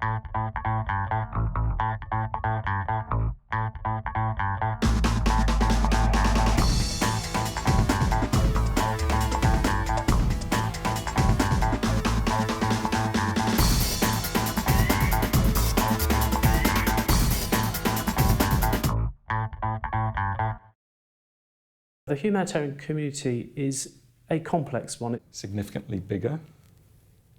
The humanitarian community is a complex one. Significantly bigger.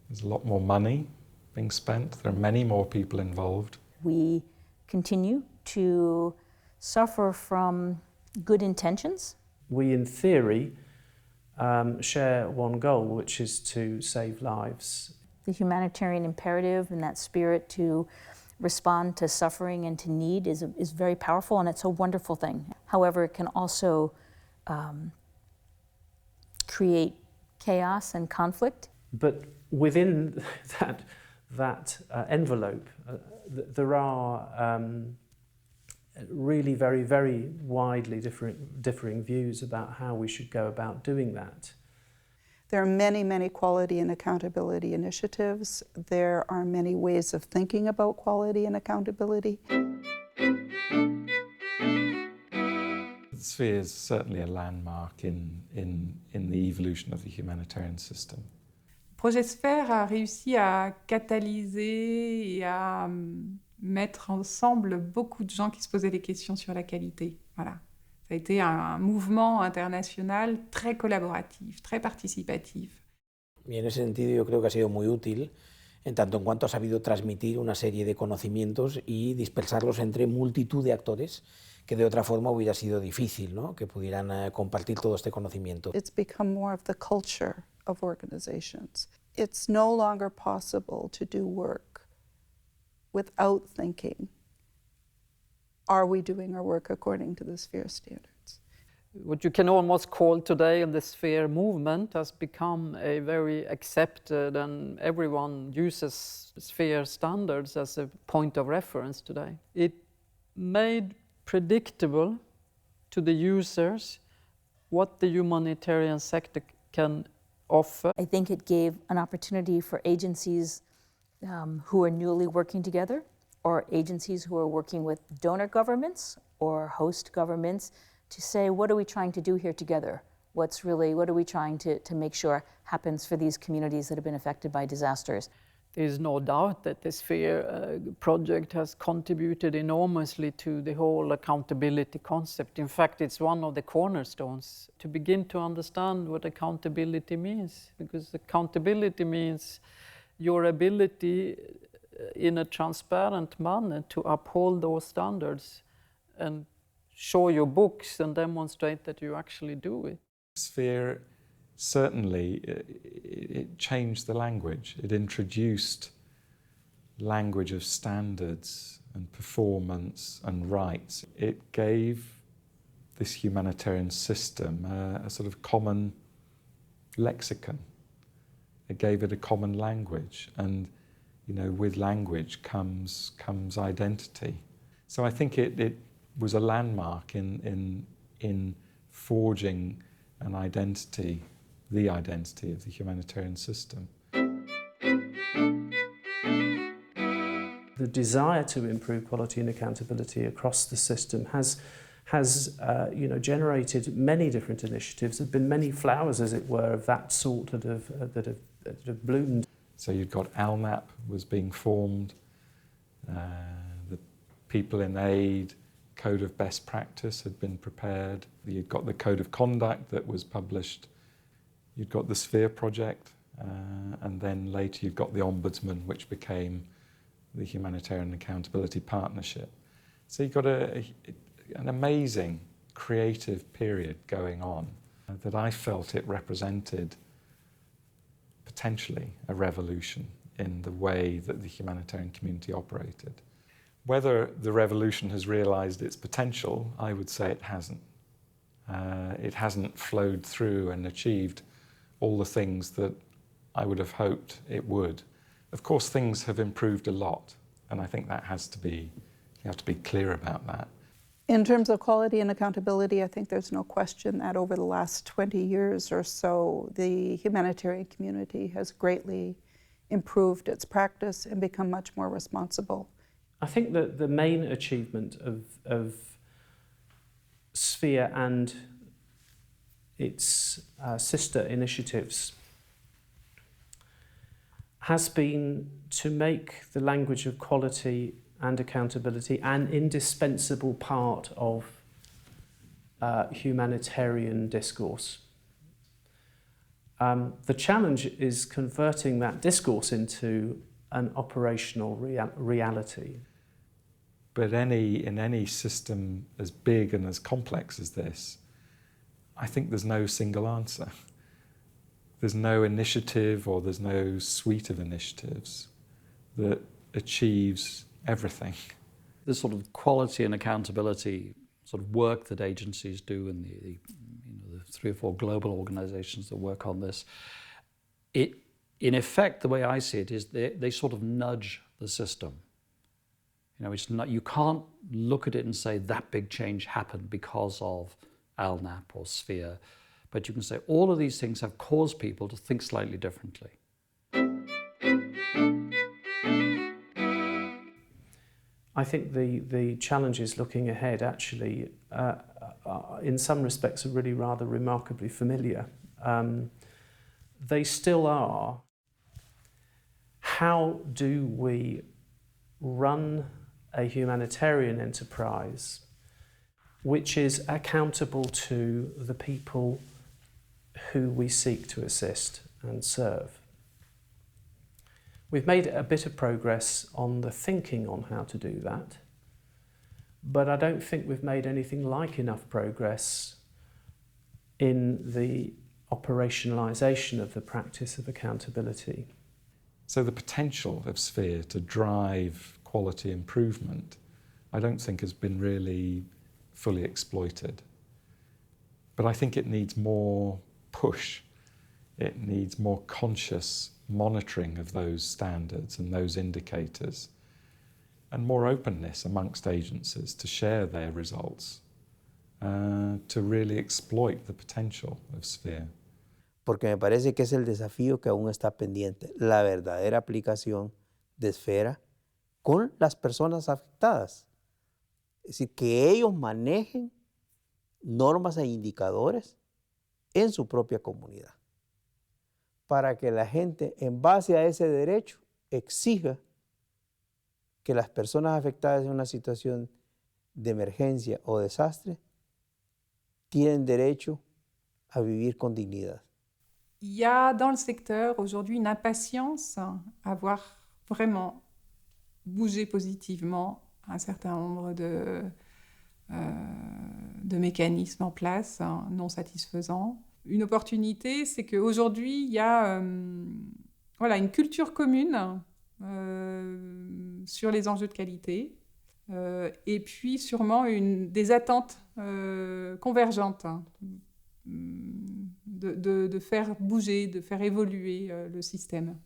There's a lot more money being spent. There are many more people involved. We continue to suffer from good intentions. We, in theory, share one goal, which is to save lives. The humanitarian imperative and that spirit to respond to suffering and to need is very powerful, and it's a wonderful thing. However, it can also create chaos and conflict. But within that envelope, there are really very, very widely differing views about how we should go about doing that. There are many, many quality and accountability initiatives. There are many ways of thinking about quality and accountability. Sphère is certainly a landmark in the evolution of the humanitarian system. Projet Sphère a réussi à catalyser et à mettre ensemble beaucoup de gens qui se posaient des questions sur la qualité. Voilà. Ça a été un mouvement international très collaboratif, très participatif. Y en ese sentido yo creo que ha sido muy útil en tanto en cuanto ha sabido transmitir una serie de conocimientos y dispersarlos entre multitud de actores que de otra forma hubiera sido difícil, ¿no? Que pudieran compartir todo este conocimiento. It's become more of the culture of organizations. It's no longer possible to do work without thinking, are we doing our work according to the Sphère standards? What you can almost call today the Sphère movement has become a very accepted, and everyone uses Sphère standards as a point of reference today. It made predictable to the users what the humanitarian sector can offer. I think it gave an opportunity for agencies who are newly working together, or agencies who are working with donor governments or host governments, to say, what are we trying to do here together? What are we trying to make sure happens for these communities that have been affected by disasters? There's no doubt that the Sphère project has contributed enormously to the whole accountability concept. In fact, it's one of the cornerstones to begin to understand what accountability means, because accountability means your ability in a transparent manner to uphold those standards and show your books and demonstrate that you actually do it. Sphère certainly it changed the language. It introduced language of standards and performance and rights. It gave this humanitarian system a sort of common lexicon. It gave it a common language, and with language comes identity. So I think it was a landmark in forging an identity, the identity of the humanitarian system. The desire to improve quality and accountability across the system has generated many different initiatives. There have been many flowers, as it were, of that sort that have bloomed. So you've got ALNAP was being formed, the people in aid, Code of Best Practice had been prepared. You've got the Code of Conduct that was published. You've got the Sphère project, and then later you've got the Ombudsman, which became the Humanitarian Accountability Partnership. So you've got an amazing creative period going on that I felt it represented potentially a revolution in the way that the humanitarian community operated. Whether the revolution has realised its potential, I would say it hasn't. It hasn't flowed through and achieved all the things that I would have hoped it would. Of course, things have improved a lot, and I think that you have to be clear about that. In terms of quality and accountability, I think there's no question that over the last 20 years or so, the humanitarian community has greatly improved its practice and become much more responsible. I think that the main achievement of Sphère and its sister initiatives has been to make the language of quality and accountability an indispensable part of humanitarian discourse. The challenge is converting that discourse into an operational reality. But in any system as big and as complex as this, I think there's no single answer. There's no initiative or there's no suite of initiatives that achieves everything. This sort of quality and accountability sort of work that agencies do and the 3 or 4 global organizations that work on this, it, in effect, the way I see it is they sort of nudge the system. You know, it's not, you can't look at it and say that big change happened because of ALNAP or Sphère, but you can say all of these things have caused people to think slightly differently. I think the challenges looking ahead actually, in some respects, are really rather remarkably familiar. They still are. How do we run a humanitarian enterprise which is accountable to the people who we seek to assist and serve? We've made a bit of progress on the thinking on how to do that, but I don't think we've made anything like enough progress in the operationalisation of the practice of accountability. So the potential of Sphère to drive quality improvement, I don't think has been really fully exploited. But I think it needs more push. It needs more conscious monitoring of those standards and those indicators, and more openness amongst agencies to share their results, to really exploit the potential of Sphère. Porque me parece que es el desafío que aún está pendiente, la verdadera aplicación de Sphère con las personas afectadas. Es decir, que ellos manejen normas e indicadores en su propia comunidad, para que la gente, en base a ese derecho, exija que las personas afectadas en una situación de emergencia o desastre tienen derecho a vivir con dignidad. Il y a dans le secteur aujourd'hui une impatience à voir vraiment bouger positivement un certain nombre de mécanismes en place non satisfaisants. Une opportunité, c'est qu'aujourd'hui, il y a une culture commune sur les enjeux de qualité et puis sûrement des attentes convergentes de faire bouger, de faire évoluer le système.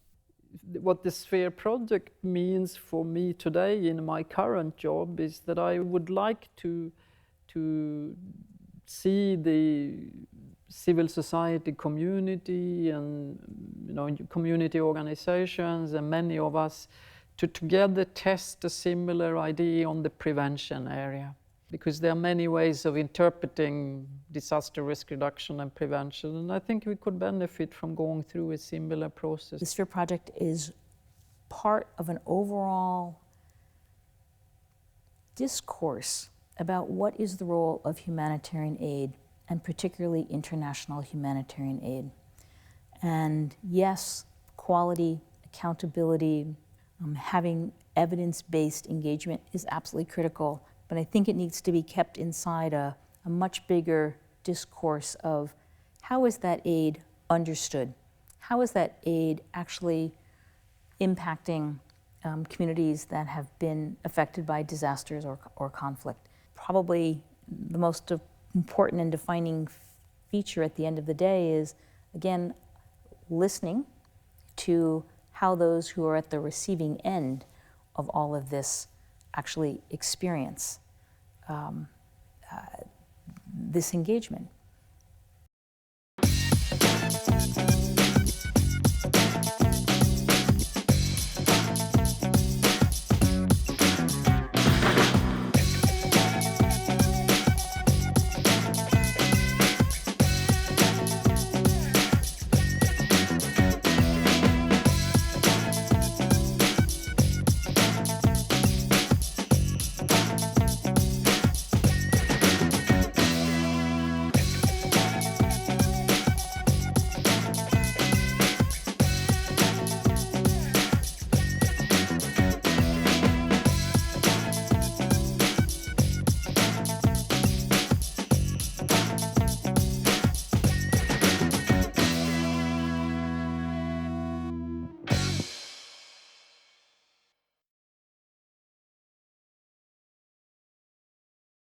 What the Sphère project means for me today in my current job is that I would like to see the civil society community and community organizations and many of us to together test a similar idea on the prevention area, because there are many ways of interpreting disaster risk reduction and prevention, and I think we could benefit from going through a similar process. The Sphère project is part of an overall discourse about what is the role of humanitarian aid, and particularly international humanitarian aid. And yes, quality, accountability, having evidence-based engagement is absolutely critical, but I think it needs to be kept inside a much bigger discourse of how is that aid understood? How is that aid actually impacting communities that have been affected by disasters or conflict? Probably the most important and defining feature at the end of the day is, again, listening to how those who are at the receiving end of all of this actually experience this engagement.